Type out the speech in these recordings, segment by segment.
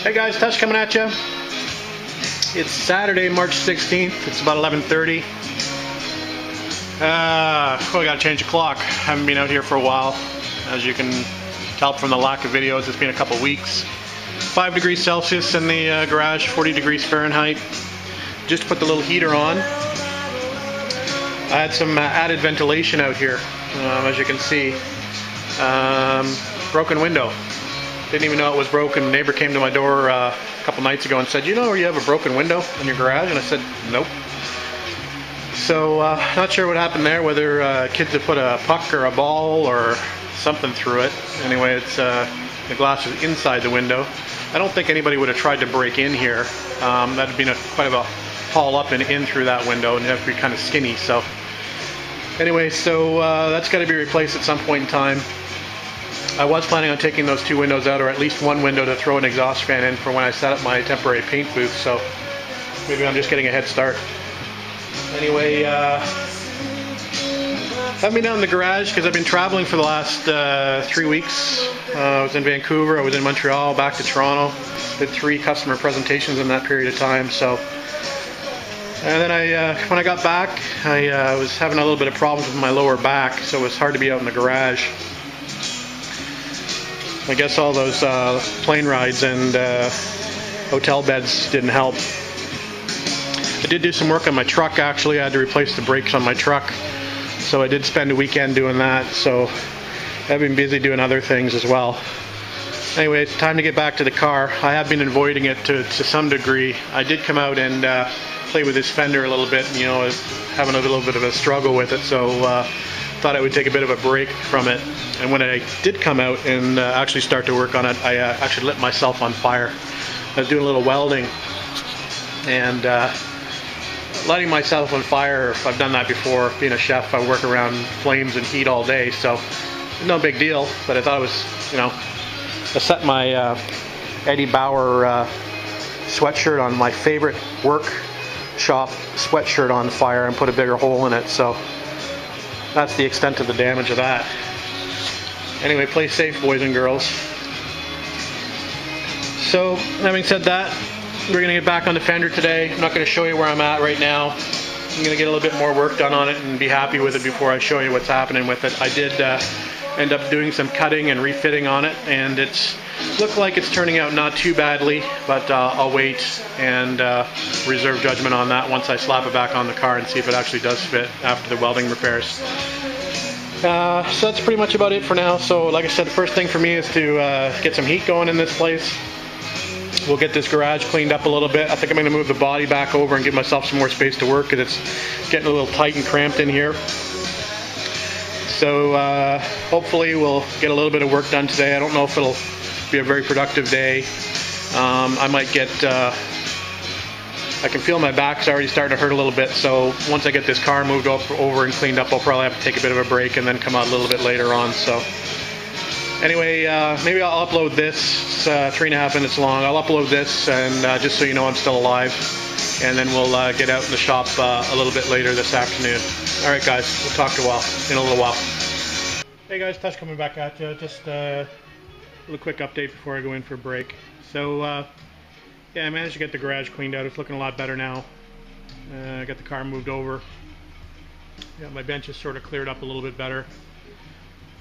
Hey guys, Tush coming at you. It's Saturday, March 16th. It's about 11:30. We gotta change the clock. Haven't been out here for a while. As you can tell from the lack of videos, it's been a couple weeks. 5 degrees Celsius in the garage, 40 degrees Fahrenheit. Just put the little heater on. I had some added ventilation out here, as you can see. Broken window. Didn't even know it was broken. The neighbor came to my door a couple nights ago and said, "You know where you have a broken window in your garage?" And I said, "Nope." So not sure what happened there, whether kids have put a puck or a ball or something through it. Anyway, it's the glass is inside the window. I don't think anybody would have tried to break in here. That'd been quite of a haul up and in through that window, and you have to be kind of skinny. So anyway, so that's got to be replaced at some point in time. I was planning on taking those 2 windows out, or at least one window to throw an exhaust fan in for when I set up my temporary paint booth, so maybe I'm just getting a head start. Anyway, I've been down in the garage because I've been traveling for the last 3 weeks. I was in Vancouver, I was in Montreal, back to Toronto. Did 3 customer presentations in that period of time. So, and then when I got back, I was having a little bit of problems with my lower back, so it was hard to be out in the garage. I guess all those plane rides and hotel beds didn't help. I did do some work on my truck, actually. I had to replace the brakes on my truck, so I did spend a weekend doing that. So I've been busy doing other things as well. Anyway, it's time to get back to the car. I have been avoiding it to some degree. I did come out and play with this fender a little bit, and, you know, having a little bit of a struggle with it, so thought I would take a bit of a break from it. And when I did come out and actually start to work on it, I actually lit myself on fire. I was doing a little welding, and lighting myself on fire, I've done that before. Being a chef, I work around flames and heat all day, so no big deal. But I thought it was, you know, I set my Eddie Bauer sweatshirt on, my favorite workshop sweatshirt, on fire and put a bigger hole in it. So that's the extent of the damage of that. Anyway, play safe, boys and girls. So, having said that, we're going to get back on the fender today. I'm not going to show you where I'm at right now. I'm going to get a little bit more work done on it and be happy with it before I show you what's happening with it. I did end up doing some cutting and refitting on it, and it's looked like it's turning out not too badly, but I'll wait and reserve judgment on that once I slap it back on the car and see if it actually does fit after the welding repairs. So that's pretty much about it for now. So like I said, the first thing for me is to get some heat going in this place. We'll get this garage cleaned up a little bit. I think I'm going to move the body back over and give myself some more space to work, because it's getting a little tight and cramped in here. So hopefully we'll get a little bit of work done today. I don't know if it'll be a very productive day. I might get, I can feel my back's already starting to hurt a little bit, so once I get this car moved over and cleaned up, I'll probably have to take a bit of a break and then come out a little bit later on. So anyway, maybe I'll upload this. It's 3.5 minutes long. I'll upload this, and just so you know I'm still alive, and then we'll get out in the shop a little bit later this afternoon. Alright guys, we'll talk to you in a little while. Hey guys, Tush coming back at you. Just a little quick update before I go in for a break. So yeah, I managed to get the garage cleaned out. It's looking a lot better now. I got the car moved over. Yeah, my bench is sort of cleared up a little bit better.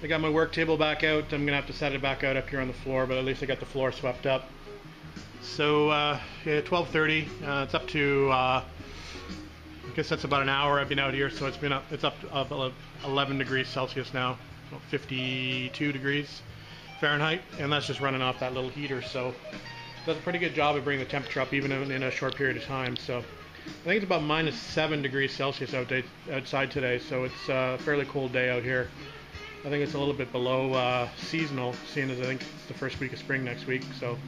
I got my work table back out. I'm gonna have to set it back out up here on the floor, but at least I got the floor swept up. So yeah, 12:30. It's up to I guess that's about an hour I've been out here, so it's up to 11 degrees Celsius now, 52 degrees Fahrenheit, and that's just running off that little heater. So it does a pretty good job of bringing the temperature up even in a short period of time. So I think it's about -7 degrees Celsius outside today, so it's a fairly cold day out here. I think it's a little bit below seasonal, seeing as I think it's the first week of spring next week. So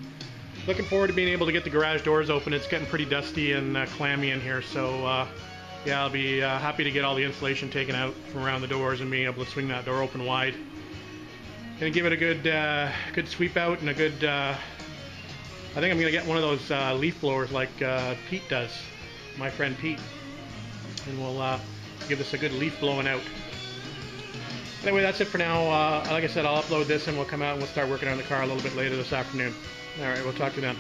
looking forward to being able to get the garage doors open. It's getting pretty dusty and clammy in here, so yeah, I'll be happy to get all the insulation taken out from around the doors and being able to swing that door open wide. Gonna give it a good sweep out and a good. I think I'm gonna get one of those leaf blowers like Pete does, my friend Pete, and we'll give this a good leaf blowing out. Anyway, that's it for now. Like I said, I'll upload this and we'll come out and we'll start working on the car a little bit later this afternoon. Alright, we'll talk to you then.